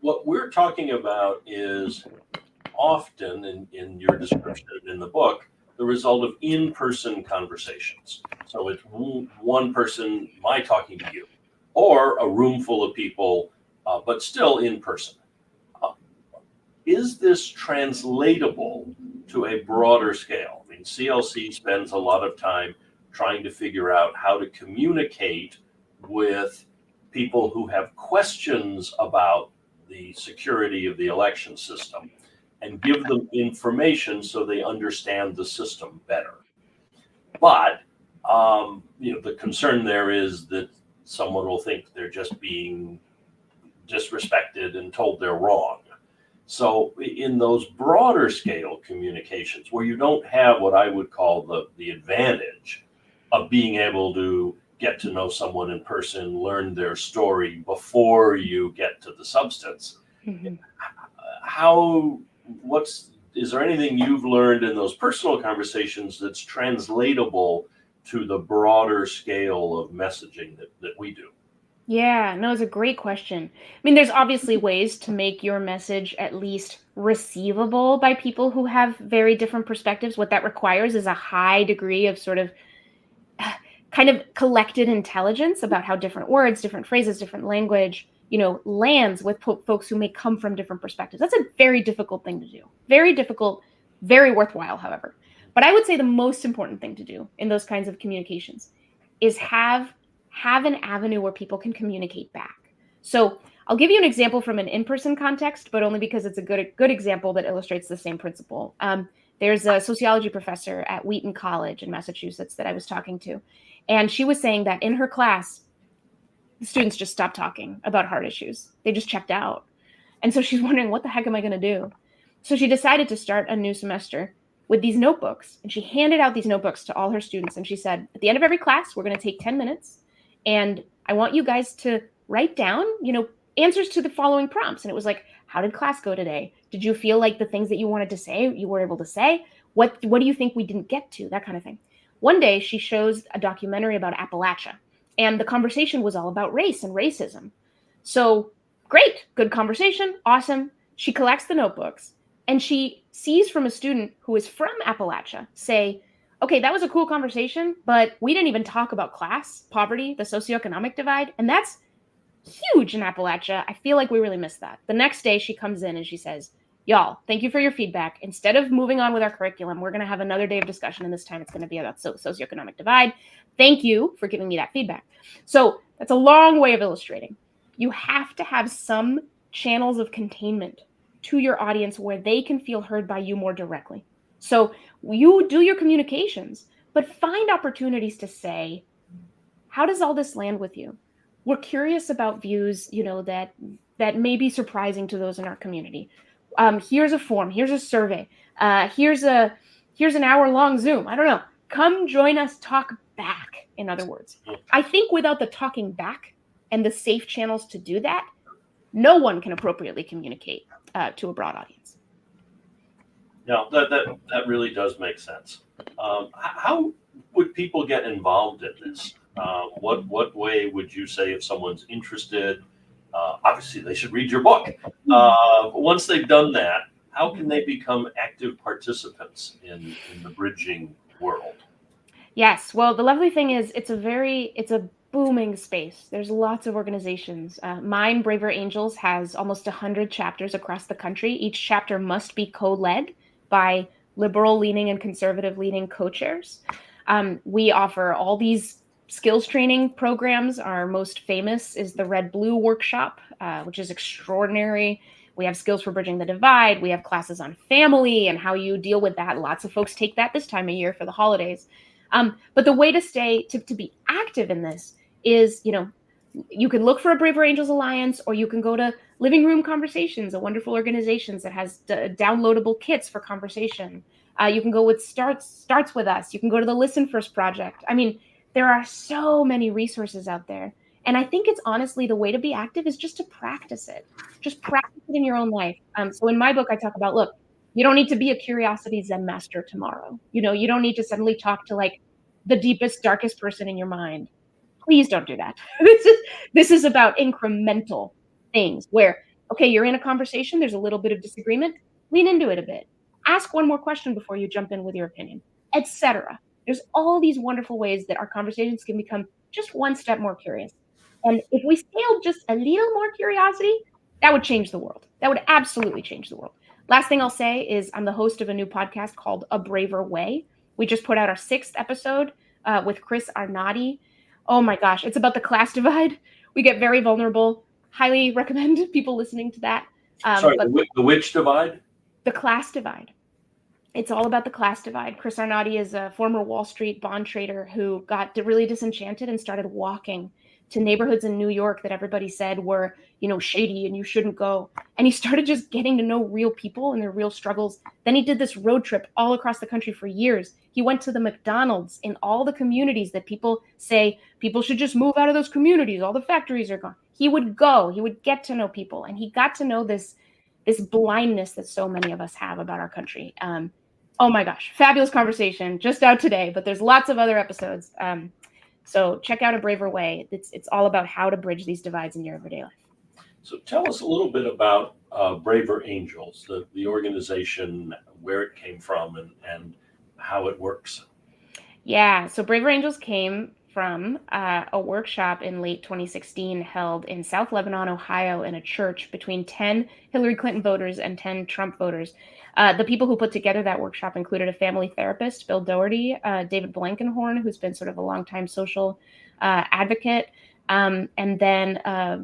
what we're talking about is often in your description in the book, the result of in-person conversations. So it's one person, my talking to you, or a room full of people, but still in person. Is this translatable to a broader scale? I mean, CLC spends a lot of time trying to figure out how to communicate with people who have questions about the security of the election system and give them information so they understand the system better. But, the concern there is that someone will think they're just being disrespected and told they're wrong. So in those broader scale communications where you don't have what I would call the advantage of being able to get to know someone in person, learn their story before you get to the substance, is there anything you've learned in those personal conversations that's translatable to the broader scale of messaging that we do? Yeah, no, it's a great question. I mean, there's obviously ways to make your message at least receivable by people who have very different perspectives. What that requires is a high degree of sort of kind of collected intelligence about how different words, different phrases, different language, lands with folks who may come from different perspectives. That's a very difficult thing to do. Very difficult, very worthwhile, however. But I would say the most important thing to do in those kinds of communications is have an avenue where people can communicate back. So I'll give you an example from an in-person context, but only because it's a good example that illustrates the same principle. There's a sociology professor at Wheaton College in Massachusetts that I was talking to, and she was saying that in her class, the students just stopped talking about hard issues. They just checked out. And so she's wondering, what the heck am I going to do? So she decided to start a new semester with these notebooks. And she handed out these notebooks to all her students. And she said, at the end of every class, we're going to take 10 minutes. And I want you guys to write down, answers to the following prompts. And it was like, how did class go today? Did you feel like the things that you wanted to say, you were able to say? What do you think we didn't get to? That kind of thing. One day, she shows a documentary about Appalachia. And the conversation was all about race and racism. So great, good conversation, awesome. She collects the notebooks and she sees from a student who is from Appalachia say, okay, that was a cool conversation, but we didn't even talk about class, poverty, the socioeconomic divide. And that's huge in Appalachia. I feel like we really missed that. The next day she comes in and she says, y'all, thank you for your feedback. Instead of moving on with our curriculum, we're going to have another day of discussion. And this time it's going to be about socioeconomic divide. Thank you for giving me that feedback. So that's a long way of illustrating. You have to have some channels of containment to your audience where they can feel heard by you more directly. So you do your communications, but find opportunities to say, how does all this land with you? We're curious about views, that may be surprising to those in our community. Here's a form, here's a survey, here's an hour-long Zoom. I don't know. Come join us, talk back, in other words. I think without the talking back and the safe channels to do that, no one can appropriately communicate to a broad audience. Now, that really does make sense. How would people get involved in this? What way would you say if someone's interested? Obviously, they should read your book. Once they've done that, how can they become active participants in the bridging world? Yes. Well, the lovely thing is it's a booming space. There's lots of organizations. Mine, Braver Angels, has almost 100 chapters across the country. Each chapter must be co-led by liberal-leaning and conservative-leaning co-chairs. We offer all these skills training programs. Our most famous is the Red Blue Workshop, which is extraordinary. We have skills for bridging the divide. We have classes on family and how you deal with that. Lots of folks take that this time of year for the holidays. But the way to be active in this is, you can look for a Braver Angels Alliance, or you can go to Living Room Conversations, a wonderful organization that has downloadable kits for conversation. You can go with Starts With Us. You can go to the Listen First Project. I mean, there are so many resources out there. And I think it's honestly the way to be active is just to practice it. Just practice it in your own life. So in my book, I talk about, look, you don't need to be a curiosity Zen master tomorrow. You don't need to suddenly talk to like the deepest, darkest person in your mind. Please don't do that. This is about incremental things where, okay, you're in a conversation, there's a little bit of disagreement, lean into it a bit. Ask one more question before you jump in with your opinion, etc. There's all these wonderful ways that our conversations can become just one step more curious. And if we scaled just a little more curiosity, that would change the world. That would absolutely change the world. Last thing I'll say is I'm the host of a new podcast called A Braver Way. We just put out our 6th episode with Chris Arnott. Oh my gosh, it's about the class divide. We get very vulnerable. Highly recommend people listening to that. Sorry, the which divide? The class divide. It's all about the class divide. Chris Arnott is a former Wall Street bond trader who got really disenchanted and started walking to neighborhoods in New York that everybody said were, shady and you shouldn't go. And he started just getting to know real people and their real struggles. Then he did this road trip all across the country for years. He went to the McDonald's in all the communities that people say people should just move out of those communities. All the factories are gone. He would go, he would get to know people. And he got to know this blindness that so many of us have about our country. Oh my gosh, fabulous conversation just out today, but there's lots of other episodes. So check out A Braver Way. It's all about how to bridge these divides in your everyday life. So tell us a little bit about Braver Angels, the organization, where it came from, and how it works. Yeah, so Braver Angels came from a workshop in late 2016 held in South Lebanon, Ohio, in a church between 10 Hillary Clinton voters and 10 Trump voters. The people who put together that workshop included a family therapist, Bill Doherty, David Blankenhorn, who's been sort of a longtime social advocate, and then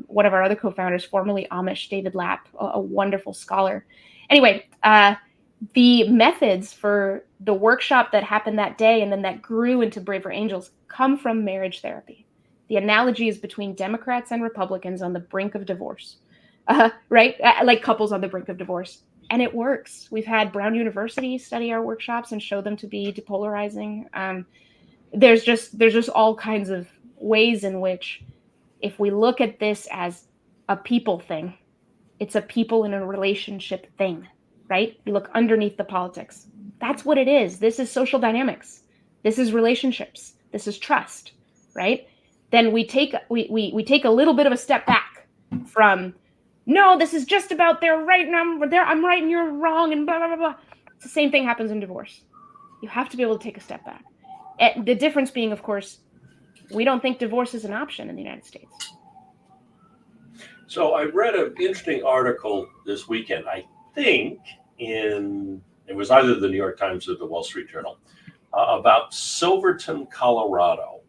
one of our other co-founders, formerly Amish, David Lapp, a wonderful scholar. Anyway, the methods for the workshop that happened that day and then that grew into Braver Angels come from marriage therapy. The analogy is between Democrats and Republicans on the brink of divorce, right? Like couples on the brink of divorce. And it works. We've had Brown University study our workshops and show them to be depolarizing. There's just all kinds of ways in which, if we look at this as a people thing, it's a people in a relationship thing, right? You look underneath the politics. That's what it is. This is social dynamics. This is relationships. This is trust, right? Then we take we take a little bit of a step back from, no, this is just about they're right and I'm right and you're wrong and blah, blah, blah, blah. It's the same thing happens in divorce. You have to be able to take a step back. And the difference being, of course, we don't think divorce is an option in the United States. So I read an interesting article this weekend, I think it was either the New York Times or the Wall Street Journal, about Silverton, Colorado,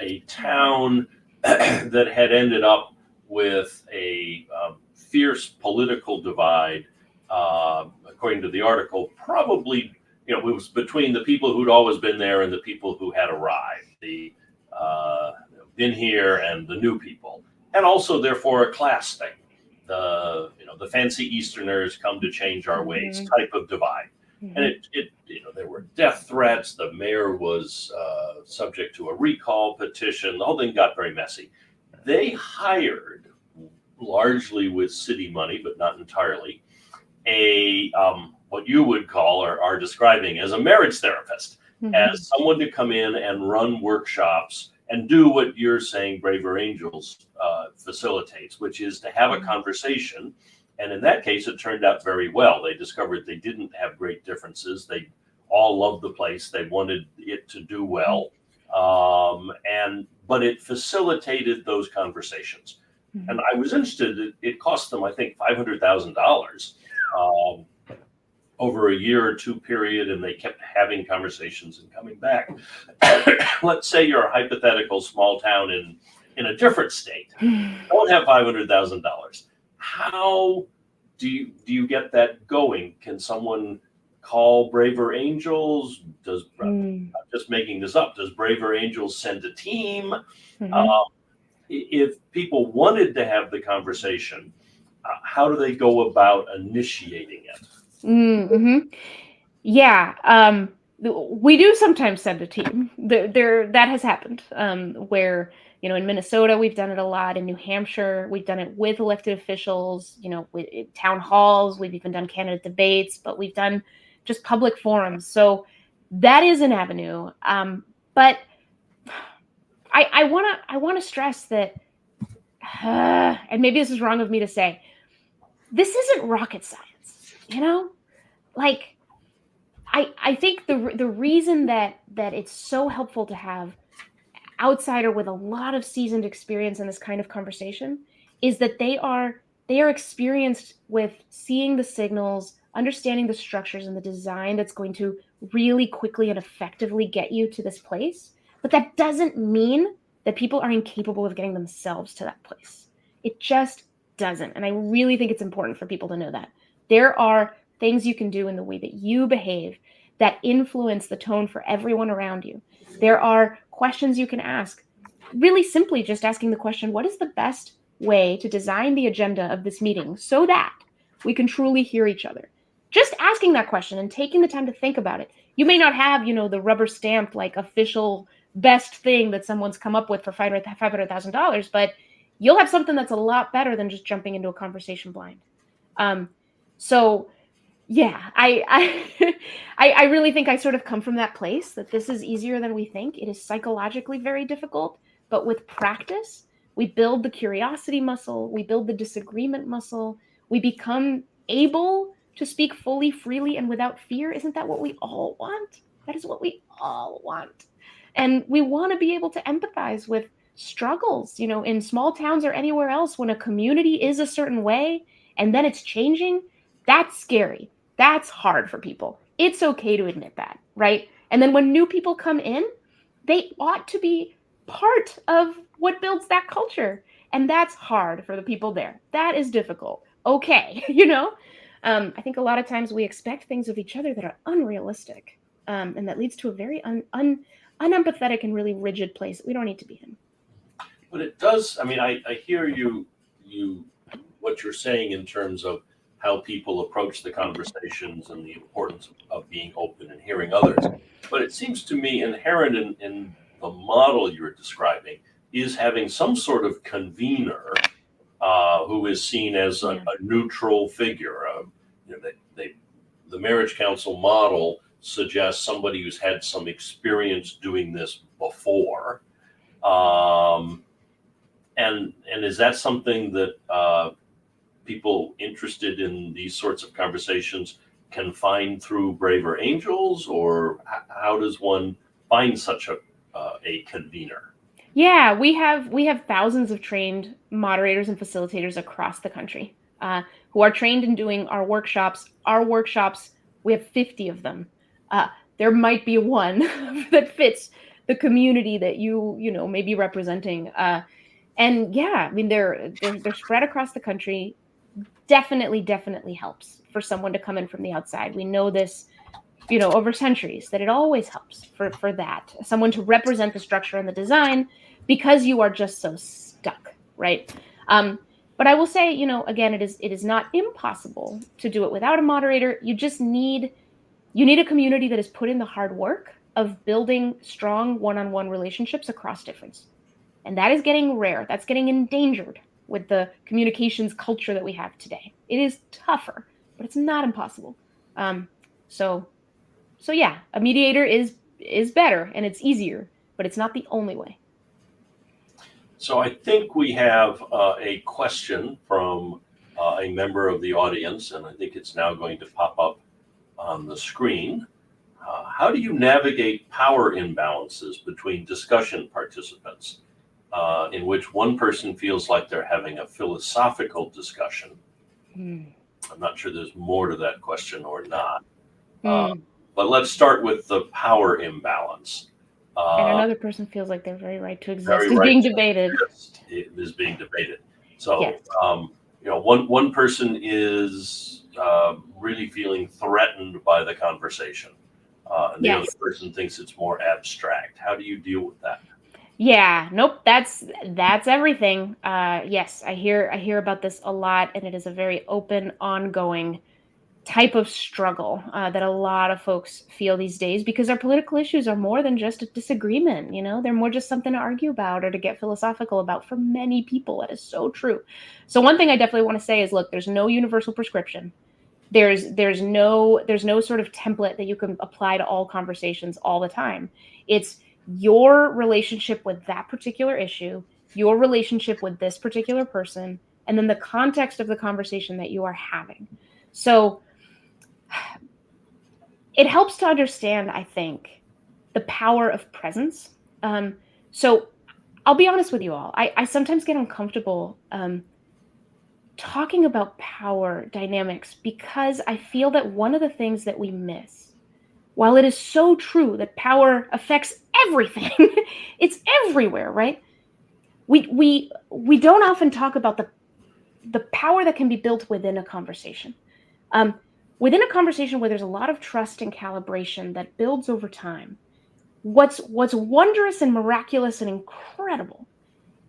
a town that had ended up with a fierce political divide, according to the article, probably, it was between the people who'd always been there and the people who had arrived, the been here and the new people, and also therefore a class thing. The fancy Easterners come to change our ways type of divide. And it there were death threats. The mayor was subject to a recall petition. The whole thing got very messy. They hired, largely with city money, but not entirely, a what you would call or are describing as a marriage therapist, as someone to come in and run workshops and do what you're saying Braver Angels facilitates, which is to have a conversation. And in that case, it turned out very well. They discovered they didn't have great differences. They all loved the place. They wanted it to do well. But it facilitated those conversations. And I was interested, it cost them, I think, $500,000 over a year or two period, and they kept having conversations and coming back. Let's say you're a hypothetical small town in a different state. Don't have $500,000. How do you get that going? Can someone call Braver Angels? I'm just making this up. Does Braver Angels send a team? If people wanted to have the conversation, how do they go about initiating it? Yeah, we do sometimes send a team. That has happened. Where in Minnesota we've done it a lot. In New Hampshire we've done it with elected officials. With town halls. We've even done candidate debates, but we've done just public forums. So that is an avenue. But I want to stress that, and maybe this is wrong of me to say, this isn't rocket science. Like, I think the reason that it's so helpful to have outsider with a lot of seasoned experience in this kind of conversation is that they are experienced with seeing the signals, understanding the structures and the design that's going to really quickly and effectively get you to this place. But that doesn't mean that people are incapable of getting themselves to that place. It just doesn't. And I really think it's important for people to know that. There are things you can do in the way that you behave that influence the tone for everyone around you. There are questions you can ask. Really simply just asking the question, what is the best way to design the agenda of this meeting so that we can truly hear each other? Just asking that question and taking the time to think about it. You may not have, the rubber stamp, like official best thing that someone's come up with for $500,000, but you'll have something that's a lot better than just jumping into a conversation blind. So Yeah, I really think I sort of come from that place that this is easier than we think. It is psychologically very difficult, but with practice, we build the curiosity muscle, we build the disagreement muscle, we become able to speak fully, freely, and without fear. Isn't that what we all want? That is what we all want. And we want to be able to empathize with struggles, in small towns or anywhere else when a community is a certain way and then it's changing. That's scary. That's hard for people. It's okay to admit that, right? And then when new people come in, they ought to be part of what builds that culture. And that's hard for the people there. That is difficult. Okay, I think a lot of times we expect things of each other that are unrealistic, and that leads to a very unempathetic and really rigid place that we don't need to be in. But it does. I mean, I hear you what you're saying in terms of how people approach the conversations and the importance of being open and hearing others. But it seems to me inherent in the model you're describing is having some sort of convener who is seen as a neutral figure. The marriage council model suggests somebody who's had some experience doing this before. And is that something that people interested in these sorts of conversations can find through Braver Angels, or how does one find such a convener? Yeah, we have thousands of trained moderators and facilitators across the country who are trained in doing our workshops. Our workshops, we have 50 of them. There might be one that fits the community that you may be representing. And yeah, I mean they're spread across the country. Definitely helps for someone to come in from the outside. We know this, over centuries, that it always helps for that. Someone to represent the structure and the design, because you are just so stuck, right? But I will say, again, it is not impossible to do it without a moderator. You just need a community that has put in the hard work of building strong one-on-one relationships across difference. And that is getting rare. That's getting endangered with the communications culture that we have today. It is tougher, but it's not impossible. So yeah, a mediator is better and it's easier, but it's not the only way. So I think we have a question from a member of the audience, and I think it's now going to pop up on the screen. How do you navigate power imbalances between discussion participants in which one person feels like they're having a philosophical discussion? I'm not sure there's more to that question or not. But let's start with the power imbalance. And another person feels like their very right to exist is being debated. It is being debated. So, yes. One person is really feeling threatened by the conversation, and the other person thinks it's more abstract. How do you deal with that? Yeah, nope, that's everything. Yes, I hear about this a lot, and it is a very open, ongoing type of struggle that a lot of folks feel these days, because our political issues are more than just a disagreement. They're more just something to argue about or to get philosophical about. For many people, that is so true. So one thing I definitely want to say is, look, there's no universal prescription. There's no sort of template that you can apply to all conversations all the time. It's your relationship with that particular issue, your relationship with this particular person, and then the context of the conversation that you are having. So it helps to understand, I think, the power of presence. So I'll be honest with you all. I sometimes get uncomfortable talking about power dynamics, because I feel that one of the things that we miss, while it is so true that power affects everything, it's everywhere, right? We don't often talk about the power that can be built within a conversation. Within a conversation where there's a lot of trust and calibration that builds over time, what's wondrous and miraculous and incredible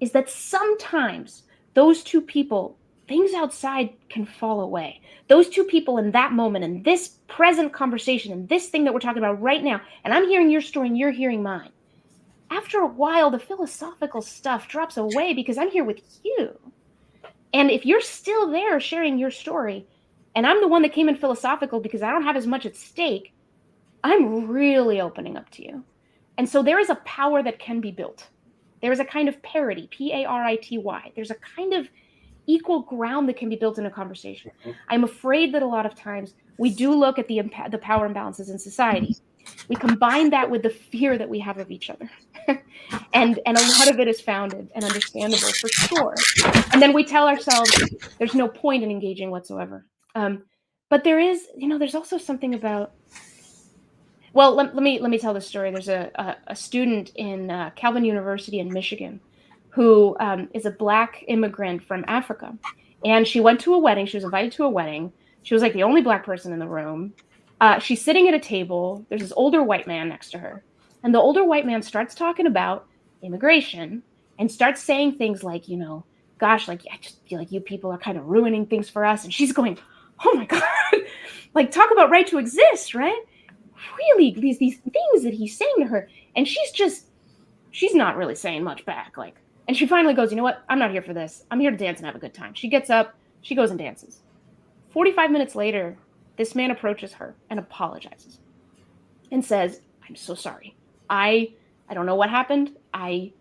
is that sometimes those two people, things outside can fall away. Those two people in that moment, in this present conversation, in this thing that we're talking about right now, and I'm hearing your story and you're hearing mine. After a while, the philosophical stuff drops away because I'm here with you. And if you're still there sharing your story, and I'm the one that came in philosophical because I don't have as much at stake, I'm really opening up to you. And so there is a power that can be built. There is a kind of parity, parity. There's a kind of equal ground that can be built in a conversation. I'm afraid that a lot of times we do look at the power imbalances in society. We combine that with the fear that we have of each other. and a lot of it is founded and understandable for sure. And then we tell ourselves there's no point in engaging whatsoever. But there is, there's also something about, well, let me tell this story. There's a student in Calvin University in Michigan who is a Black immigrant from Africa. And she went to a wedding. She was invited to a wedding. She was like the only Black person in the room. She's sitting at a table. There's this older white man next to her. And the older white man starts talking about immigration and starts saying things like, gosh, like, I just feel like you people are kind of ruining things for us. And she's going, oh my God, like, talk about right to exist, right? Really, these things that he's saying to her. And she's not really saying much back. Like, and she finally goes, you know what? I'm not here for this. I'm here to dance and have a good time. She gets up, she goes and dances. 45 minutes later, this man approaches her and apologizes and says, I'm so sorry. I don't know what happened. I'll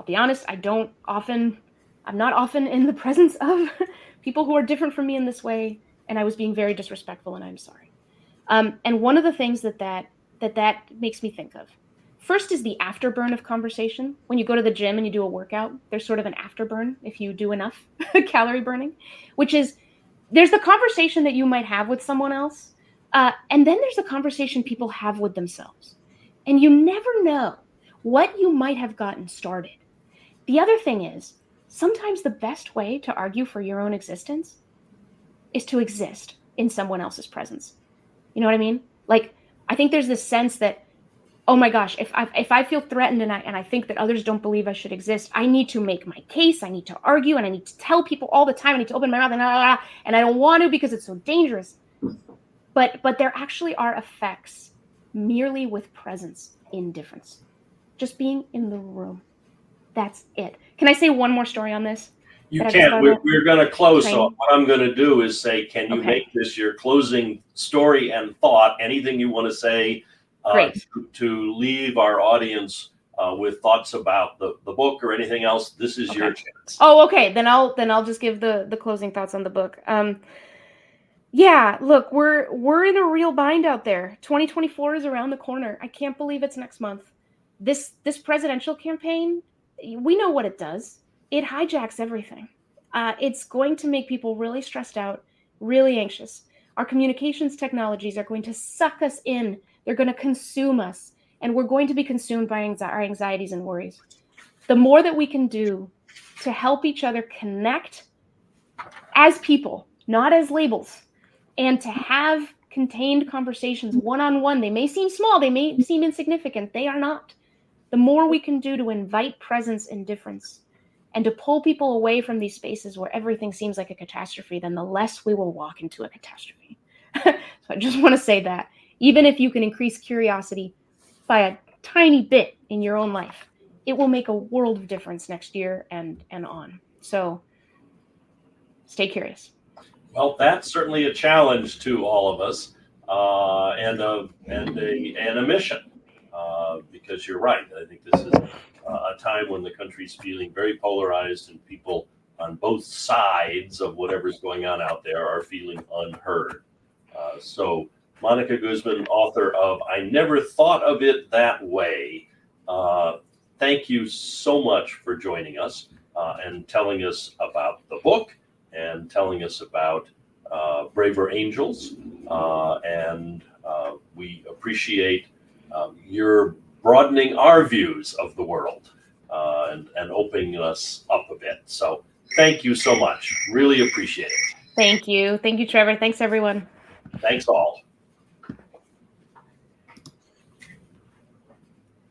be honest, I'm not often in the presence of people who are different from me in this way. And I was being very disrespectful and I'm sorry. And one of the things that makes me think of, first is the afterburn of conversation. When you go to the gym and you do a workout, there's sort of an afterburn if you do enough calorie burning, which is there's the conversation that you might have with someone else. And then there's the conversation people have with themselves. And you never know what you might have gotten started. The other thing is, sometimes the best way to argue for your own existence is to exist in someone else's presence. You know what I mean? Like, I think there's this sense that, oh my gosh, if I feel threatened and I think that others don't believe I should exist, I need to make my case, I need to argue, and I need to tell people all the time, I need to open my mouth, and I don't want to because it's so dangerous. But there actually are effects merely with presence in difference. Just being in the room. That's it. Can I say one more story on this? You can. We're going to close. So what I'm going to do is say, can you make this your closing story and thought? Anything you want to say to leave our audience with thoughts about the book or anything else? This is your chance. Oh, okay. Then I'll just give the closing thoughts on the book. Yeah, look, we're in a real bind out there. 2024 is around the corner. I can't believe it's next month. This presidential campaign, we know what it does. It hijacks everything. It's going to make people really stressed out, really anxious. Our communications technologies are going to suck us in. They're going to consume us, and we're going to be consumed by our anxieties and worries. The more that we can do to help each other connect as people, not as labels, and to have contained conversations one-on-one. They may seem small, they may seem insignificant. They are not. The more we can do to invite presence and difference and to pull people away from these spaces where everything seems like a catastrophe, then the less we will walk into a catastrophe. So I just want to say that. Even if you can increase curiosity by a tiny bit in your own life, it will make a world of difference next year and on. So stay curious. Well, that's certainly a challenge to all of us, and a mission, because you're right. I think this is a time when the country's feeling very polarized, and people on both sides of whatever's going on out there are feeling unheard. So, Mónica Guzmán, author of I Never Thought of It That Way, thank you so much for joining us and telling us about the book and telling us about Braver Angels. And we appreciate your broadening our views of the world and opening us up a bit. So thank you so much. Really appreciate it. Thank you. Thank you, Trevor. Thanks, everyone. Thanks all.